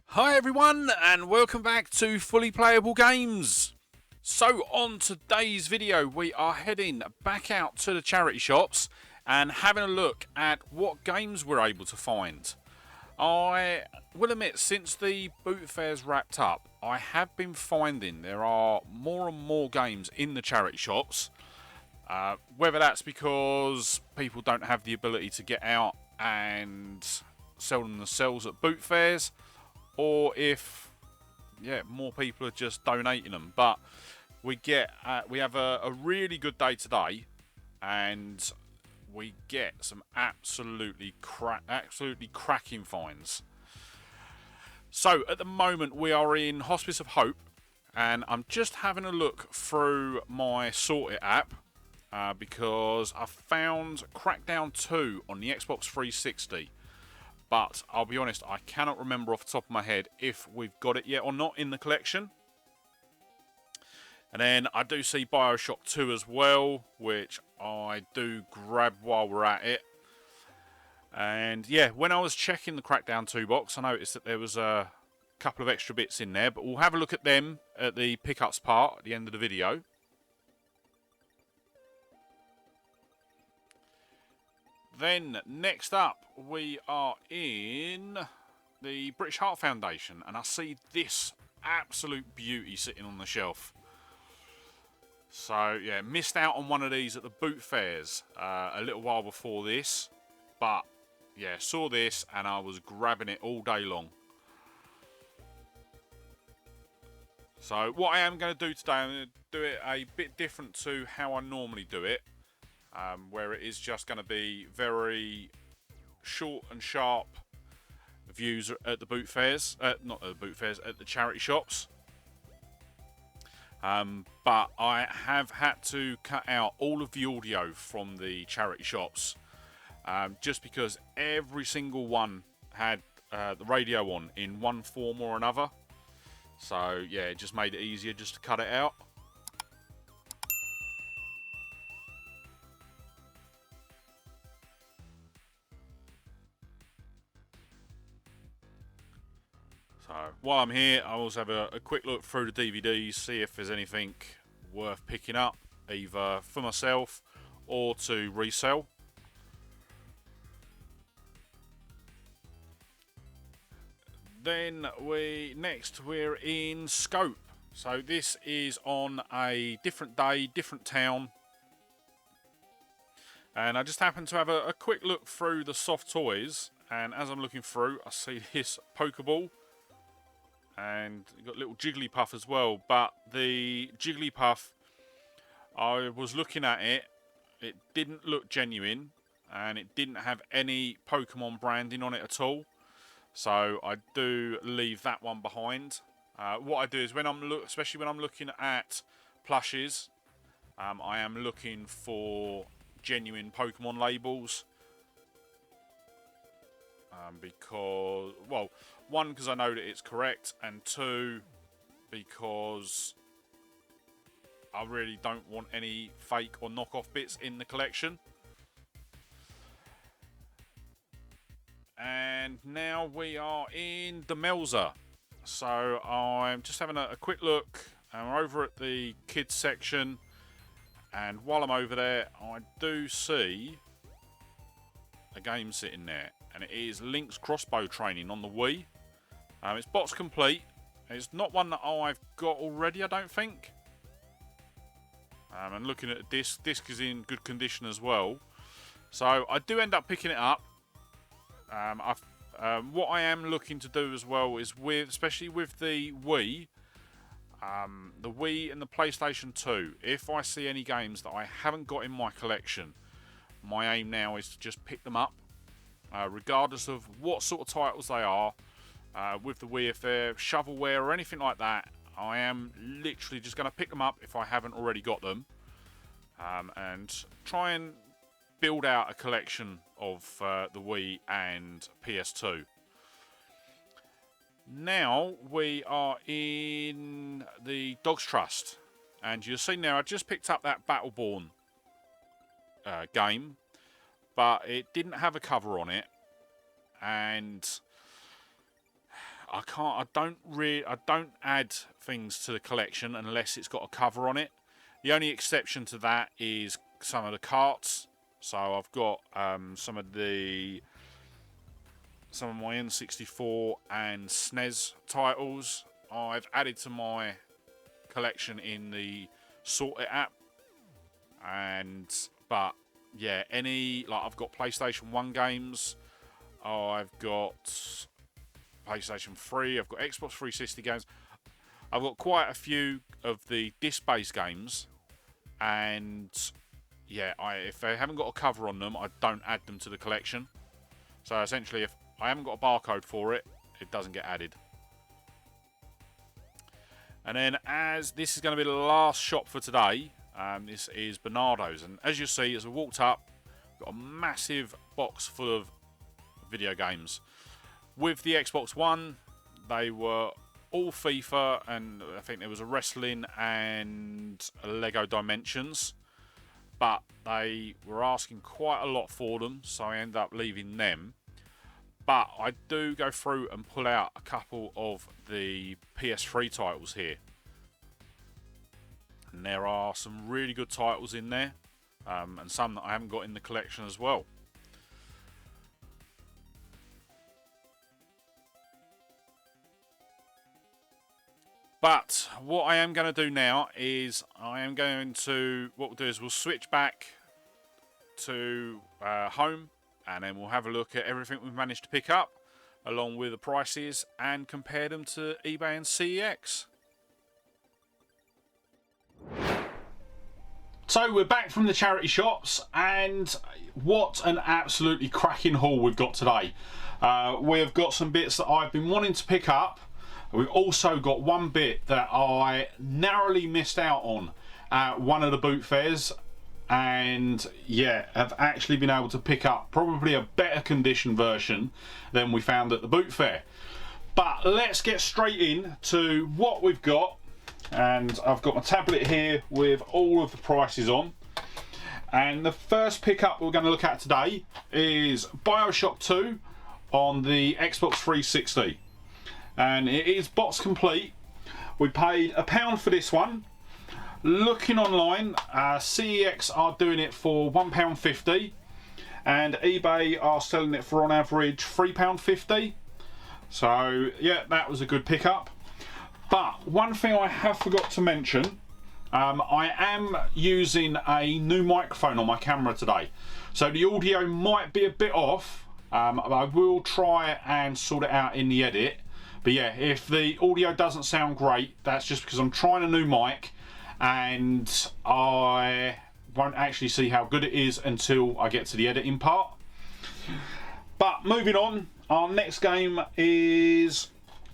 Hi everyone, and welcome back to Fully Playable Games. So on today's video we are heading back out to the charity shops and having a look at what games we're able to find. I will admit, since the boot fair's wrapped up, I have been finding there are more and more games in the charity shops. Whether that's because people don't have the ability to get out and sell them themselves at boot fairs, or if more people are just donating them. But we have a really good day today, and we get some absolutely cracking finds. So at the moment we are in Hospice of Hope, and I'm just having a look through my Sort It app because I found Crackdown 2 on the Xbox 360. But I'll be honest, I cannot remember off the top of my head if we've got it yet or not in the collection. And then I do see Bioshock 2 as well, which I do grab while we're at it. And yeah, when I was checking the Crackdown 2 box, I noticed that there was a couple of extra bits in there. But we'll have a look at them at the pickups part at the end of the video. Then, next up, we are in the British Heart Foundation, and I see this absolute beauty sitting on the shelf. So, yeah, missed out on one of these at the boot fairs a little while before this, but, yeah, saw this, and I was grabbing it all day long. So, what I am going to do today, I'm going to do it a bit different to how I normally do it. Where it is just going to be very short and sharp views at the boot fairs, not at the boot fairs, at the charity shops. But I have had to cut out all of the audio from the charity shops, just because every single one had the radio on in one form or another. So yeah, it just made it easier just to cut it out. So while I'm here, I'll also have a quick look through the DVDs, see if there's anything worth picking up, either for myself or to resell. Then we're in Scope. So this is on a different day, different town. And I just happened to have a quick look through the soft toys, and as I'm looking through, I see this Pokeball. And you've got little Jigglypuff as well, but the Jigglypuff, I was looking at it, it didn't look genuine, and it didn't have any Pokemon branding on it at all. So I do leave that one behind. What I do is especially when I'm looking at plushes, I am looking for genuine Pokemon labels. Because, well, one, because I know that it's correct, and two, because I really don't want any fake or knockoff bits in the collection. And now we are in the Melza. So I'm just having a quick look, and we're over at the kids section, and while I'm over there, I do see a game sitting there. And it is Link's Crossbow Training on the Wii. It's box complete. It's not one that I've got already, I don't think. And looking at the disc is in good condition as well. So I do end up picking it up. What I am looking to do as well is, especially with the Wii and the PlayStation 2, if I see any games that I haven't got in my collection, my aim now is to just pick them up. Regardless of what sort of titles they are, with the Wii, if they're shovelware or anything like that, I am literally just going to pick them up if I haven't already got them, and try and build out a collection of the Wii and PS2. Now we are in the Dogs Trust, and you'll see now I just picked up that Battleborn. game, but it didn't have a cover on it, and I don't add things to the collection unless it's got a cover on it. The only exception to that is some of the carts. So I've got some of my N64 and SNES titles I've added to my collection in the Sort It app. But yeah, I've got PlayStation 1 games, I've got PlayStation 3, I've got Xbox 360 games. I've got quite a few of the disc-based games, and yeah, if they haven't got a cover on them, I don't add them to the collection. So essentially, if I haven't got a barcode for it, it doesn't get added. And then, as this is going to be the last shop for today, this is Bernardo's, and as you see, as I walked up, got a massive box full of video games. With the Xbox One, they were all FIFA, and I think there was a wrestling and a Lego Dimensions, but they were asking quite a lot for them, so I ended up leaving them. But I do go through and pull out a couple of the PS3 titles here, and there are some really good titles in there, and some that I haven't got in the collection as well. But what I am going to do now is we'll switch back to home, and then we'll have a look at everything we've managed to pick up, along with the prices, and compare them to eBay and CEX. So we're back from the charity shops, and what an absolutely cracking haul we've got today. We've got some bits that I've been wanting to pick up. We've also got one bit that I narrowly missed out on at one of the boot fairs, and yeah, have actually been able to pick up probably a better condition version than we found at the boot fair. But let's get straight in to what we've got, and I've got my tablet here with all of the prices on. And the first pickup we're going to look at today is BioShock 2 on the Xbox 360. And it is box complete. We paid £1 for this one. Looking online, CEX are doing it for £1.50, and eBay are selling it for on average £3.50. So yeah, that was a good pickup. But one thing I have forgot to mention, I am using a new microphone on my camera today, so the audio might be a bit off. I will try and sort it out in the edit. But yeah, if the audio doesn't sound great, that's just because I'm trying a new mic, and I won't actually see how good it is until I get to the editing part. But moving on, our next game is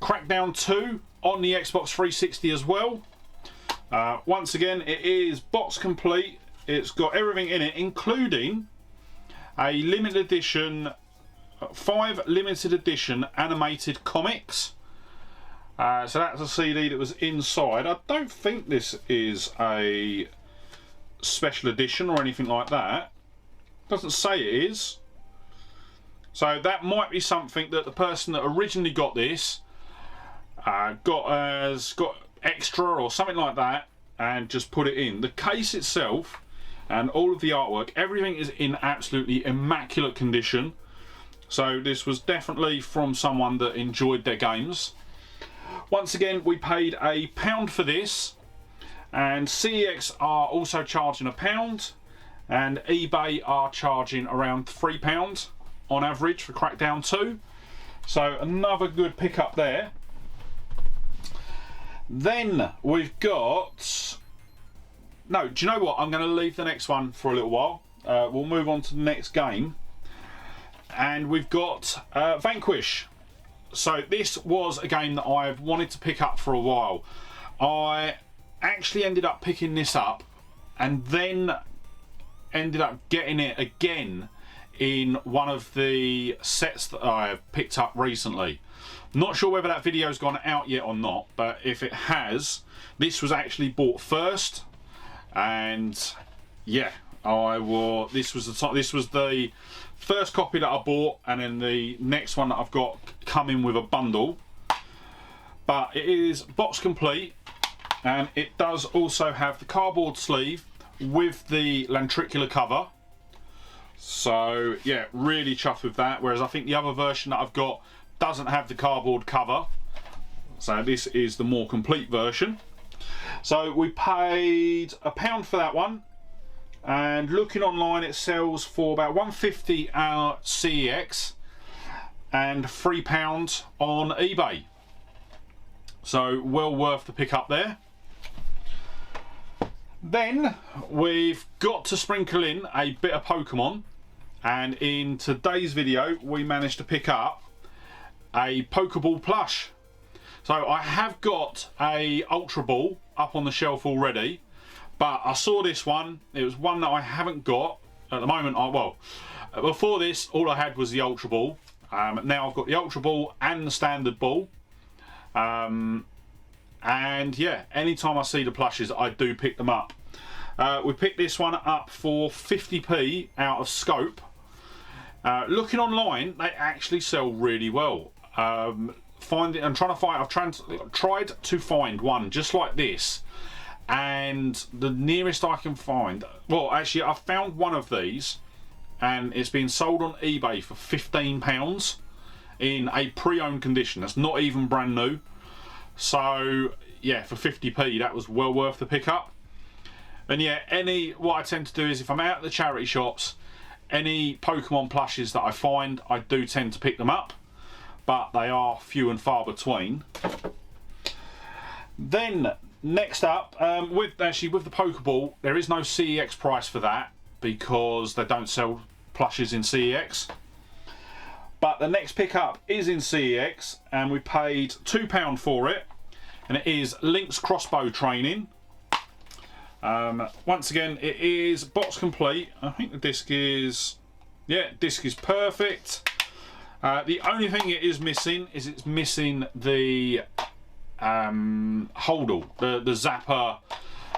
Crackdown 2 on the Xbox 360 as well. Once again, it is box complete. It's got everything in it, including a limited edition 5 limited edition animated comics. So that's a CD that was inside. I don't think this is a special edition or anything like that. Doesn't say it is. So that might be something that the person that originally got this got extra or something like that, and just put it in. The case itself and all of the artwork, everything is in absolutely immaculate condition. So this was definitely from someone that enjoyed their games. Once again, we paid £1 for this, and CEX are also charging £1, and eBay are charging around £3 on average for Crackdown 2. So another good pickup there. Then we've got... No, do you know what? I'm going to leave the next one for a little while. We'll move on to the next game. And we've got Vanquish. So this was a game that I've wanted to pick up for a while. I actually ended up picking this up, and then ended up getting it again in one of the sets that I've picked up recently. Not sure whether that video's gone out yet or not, but if it has, this was actually bought first, and yeah, This was the first copy that I bought, and then the next one that I've got coming with a bundle. But it is box complete, and it does also have the cardboard sleeve with the lantricular cover. So yeah, really chuffed with that. Whereas I think the other version that I've got doesn't have the cardboard cover. So this is the more complete version. So we paid £1 for that one, and looking online it sells for about £150 our CEX and £3 on eBay. So well worth the pick up there. Then we've got to sprinkle in a bit of Pokemon, and in today's video we managed to pick up a Pokeball plush. So I have got a Ultra Ball up on the shelf already, but I saw this one. It was one that I haven't got at the moment. Before this all I had was the Ultra Ball. Now I've got the Ultra Ball and the Standard Ball. And yeah, anytime I see the plushes I do pick them up. We picked this one up for 50p out of Scope. Looking online, they actually sell really well. I've tried to find one just like this, and the nearest I can find, well actually I found one of these, and it's been sold on eBay for £15 in a pre-owned condition. That's not even brand new. So yeah, for 50p that was well worth the pickup. And yeah, what I tend to do is if I'm out at the charity shops, any Pokemon plushes that I find, I do tend to pick them up, but they are few and far between. Then next up, with the Pokeball, there is no CEX price for that because they don't sell plushes in CEX. But the next pickup is in CEX, and we paid £2 for it, and it is Link's Crossbow Training. Once again, it is box complete. I think the disc is, yeah, disc is perfect. The only thing it is missing is it's missing the holdall, the zapper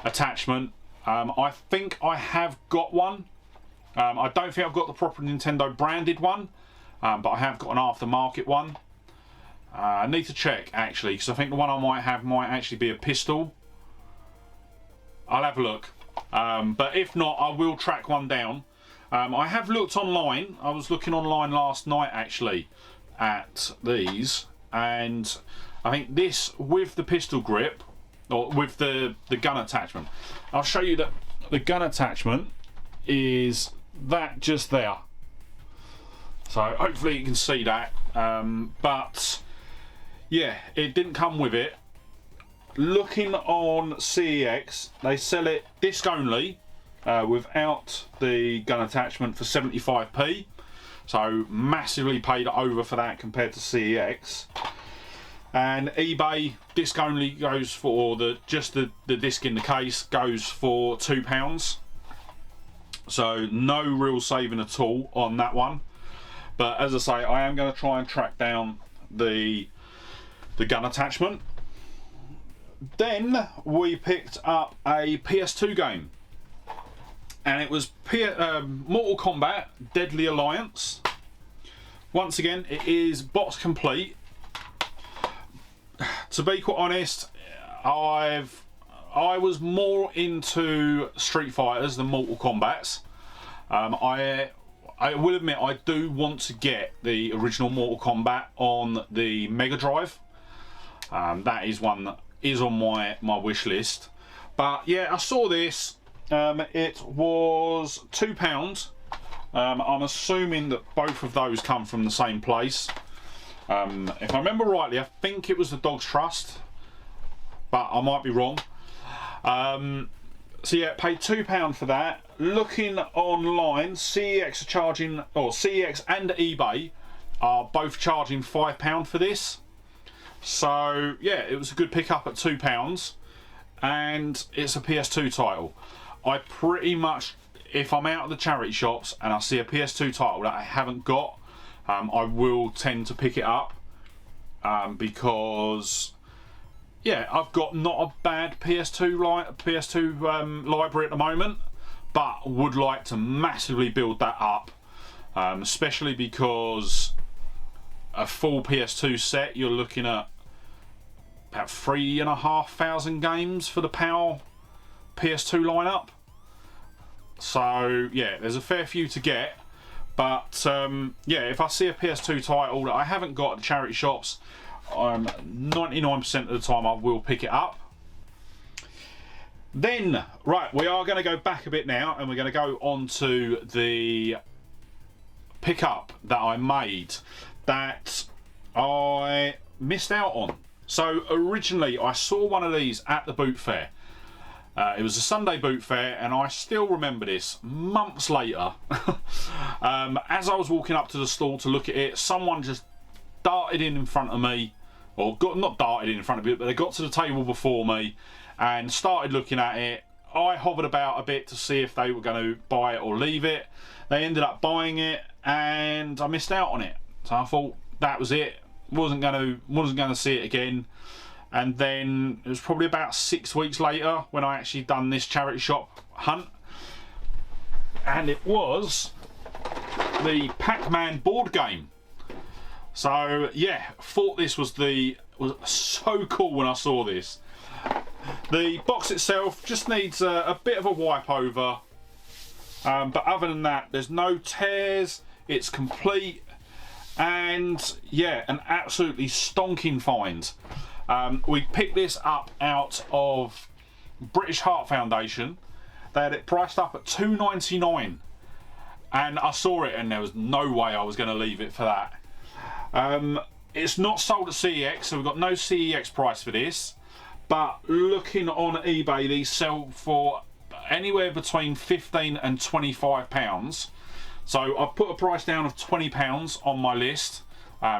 attachment. I think I have got one. I don't think I've got the proper Nintendo branded one, but I have got an aftermarket one. I need to check actually, because I think the one I might have might actually be a pistol. I'll have a look, but if not, I will track one down. I have looked online. I was looking online last night actually at these, and I think this with the pistol grip, or with the gun attachment. I'll show you that the gun attachment is that just there. So hopefully you can see that. But yeah, it didn't come with it. Looking on CEX, they sell it disc only, without the gun attachment for 75p. So massively paid over for that compared to CEX. And eBay, disc only goes for just the disc in the case goes for £2. So no real saving at all on that one. But as I say, I am going to try and track down the gun attachment. Then we picked up a PS2 game, and it was Mortal Kombat Deadly Alliance. Once again, it is box complete. To be quite honest, I was more into Street Fighters than Mortal Kombats. I will admit I do want to get the original Mortal Kombat on the Mega Drive. That is one that is on my wish list. But yeah, I saw this. It was £2. I'm assuming that both of those come from the same place. If I remember rightly, I think it was the Dog's Trust, but I might be wrong. So yeah, paid £2 for that. Looking online, CEX are charging, or CEX and eBay are both charging £5 for this. So yeah, it was a good pickup at £2, and it's a PS2 title. I pretty much, if I'm out of the charity shops and I see a PS2 title that I haven't got, I will tend to pick it up, because yeah, I've got not a bad PS2 library at the moment, but would like to massively build that up, especially because a full PS2 set, you're looking at about 3,500 games for the PAL PS2 lineup. So yeah, there's a fair few to get. But yeah, if I see a PS2 title that I haven't got at the charity shops, 99% of the time I will pick it up. Then, right, we are going to go back a bit now, and we're going to go on to the pickup that I made that I missed out on. So originally I saw one of these at the boot fair. It was a Sunday boot fair, and I still remember this months later. As I was walking up to the stall to look at it, someone just darted in front of me, or not darted in front of me, but they got to the table before me and started looking at it. I hovered about a bit to see if they were going to buy it or leave it. They ended up buying it, and I missed out on it. So I thought that was it. Wasn't going to see it again. And then it was probably about 6 weeks later when I actually done this charity shop hunt, and it was the Pac-Man board game. So yeah, thought this was so cool when I saw this. The box itself just needs a bit of a wipe over, but other than that, there's no tears. It's complete, and yeah, an absolutely stonking find. We picked this up out of British Heart Foundation. They had it priced up at $2.99, and I saw it and there was no way I was going to leave it for that. It's not sold at CEX, so we've got no CEX price for this, but looking on eBay, these sell for anywhere between £15 and £25. So I've put a price down of £20 on my list,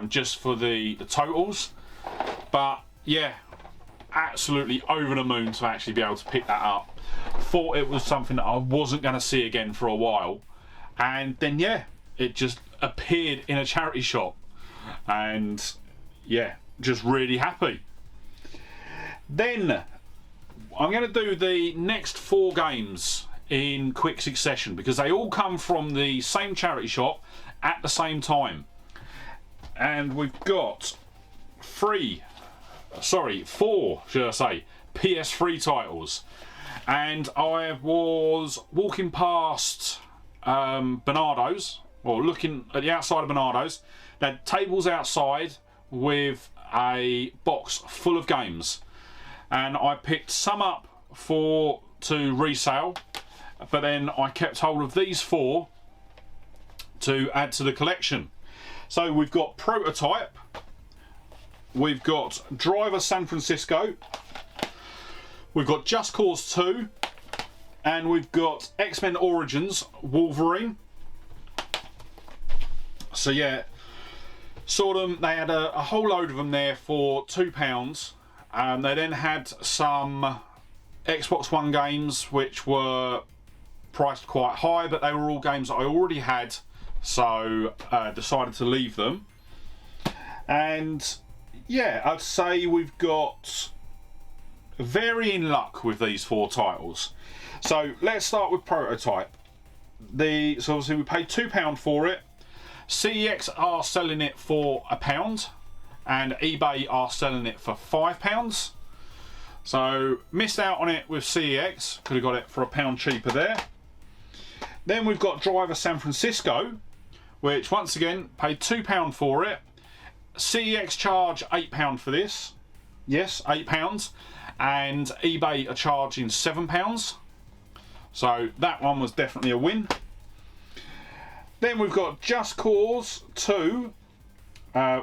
just for the totals. But yeah, absolutely over the moon to actually be able to pick that up. Thought it was something that I wasn't going to see again for a while, and then yeah, it just appeared in a charity shop, and yeah, just really happy. Then I'm going to do the next 4 games in quick succession because they all come from the same charity shop at the same time, and we've got 4 should I say, PS3 titles. And I was walking past Bernardo's, or looking at the outside of Bernardo's. They had tables outside with a box full of games, and I picked some up to resale, but then I kept hold of these 4 to add to the collection. So we've got Prototype, we've got Driver San Francisco, we've got Just Cause 2, and we've got X-Men Origins Wolverine. So yeah, saw them, they had a whole load of them there for £2. They then had some Xbox One games which were priced quite high, but they were all games that I already had, so decided to leave them. And yeah, I'd say we've got varying luck with these 4 titles. So let's start with Prototype. So obviously we paid £2 for it. CEX are selling it for £1, and eBay are selling it for £5. So missed out on it with CEX. Could have got it for £1 cheaper there. Then we've got Driver San Francisco, which once again paid £2 for it. CEX charge £8 for this. Yes, £8. And eBay are charging £7. So that one was definitely a win. Then we've got Just Cause 2,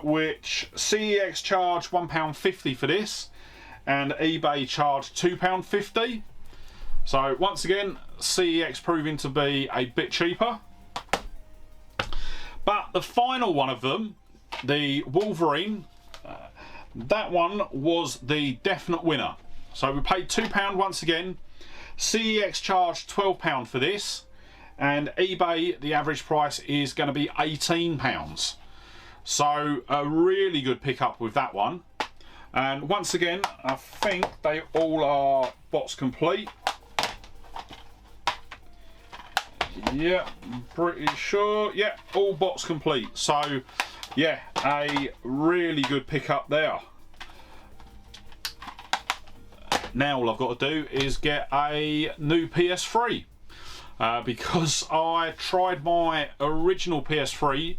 which CEX charged £1.50 for this, and eBay charged £2.50. So once again, CEX proving to be a bit cheaper. But the final one of them, the Wolverine, that one was the definite winner. So we paid £2 once again. CEX charged £12 for this, and eBay, the average price is going to be £18. So a really good pickup with that one. And once again, I think they all are box complete. Yeah, I'm pretty sure. Yeah, all box complete. So, yeah, a really good pickup there. Now all I've got to do is get a new PS3 because I tried my original PS3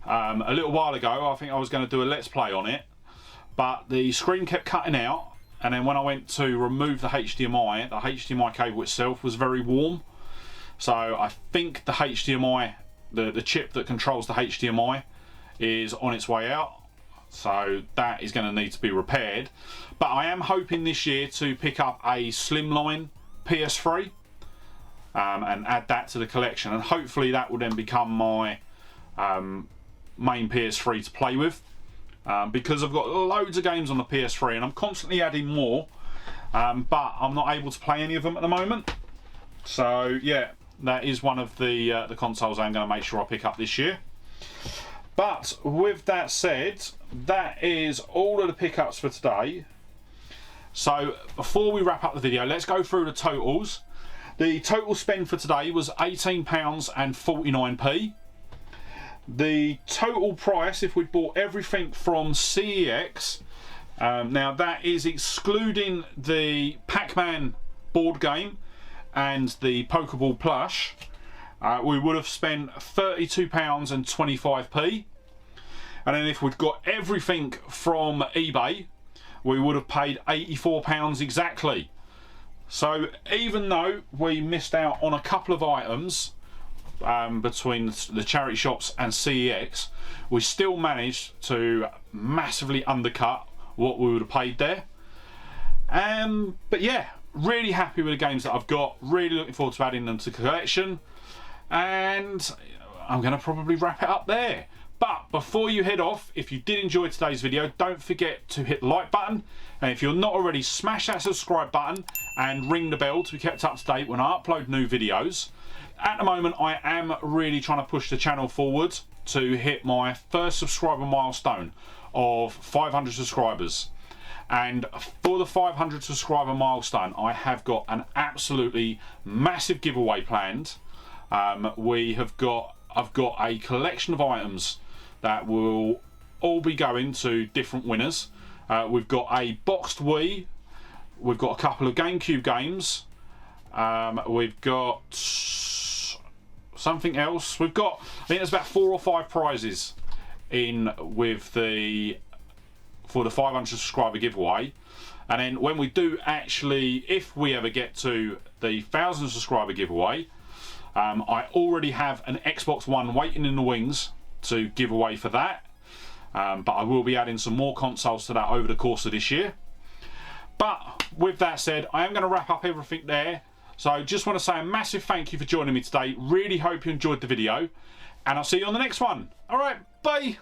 a little while ago. I think I was going to do a Let's Play on it, but the screen kept cutting out, and then when I went to remove the HDMI cable itself was very warm. So I think the HDMI, the chip that controls the HDMI is on its way out. So that is going to need to be repaired. But I am hoping this year to pick up a slimline PS3 and add that to the collection. And hopefully that will then become my main PS3 to play with. Because I've got loads of games on the PS3 and I'm constantly adding more. But I'm not able to play any of them at the moment. So yeah, that is one of the consoles I'm going to make sure I pick up this year. But with that said, that is all of the pickups for today. So before we wrap up the video, let's go through the totals. The total spend for today was £18.49. The total price, if we bought everything from CEX, now that is excluding the Pac-Man board game and the Pokeball plush, we would have spent £32.25. And then if we'd got everything from eBay, we would have paid £84 exactly. So even though we missed out on a couple of items between the charity shops and CEX, we still managed to massively undercut what we would have paid there. But yeah, really happy with the games that I've got. Really looking forward to adding them to the collection. And I'm going to probably wrap it up there. But before you head off, if you did enjoy today's video, don't forget to hit the like button. And if you're not already, smash that subscribe button and ring the bell to be kept up to date when I upload new videos. At the moment, I am really trying to push the channel forward to hit my first subscriber milestone of 500 subscribers. And for the 500 subscriber milestone, I have got an absolutely massive giveaway planned. I've got a collection of items that will all be going to different winners. We've got a boxed Wii, we've got a couple of GameCube games, we've got something else. I think there's about 4 or 5 prizes in with for the 500 subscriber giveaway. And then when we do actually, if we ever get to the 1,000 subscriber giveaway, I already have an Xbox One waiting in the wings to give away for that. But I will be adding some more consoles to that over the course of this year. But with that said, I am going to wrap up everything there. So just want to say a massive thank you for joining me today. Really hope you enjoyed the video. And I'll see you on the next one. Alright, bye!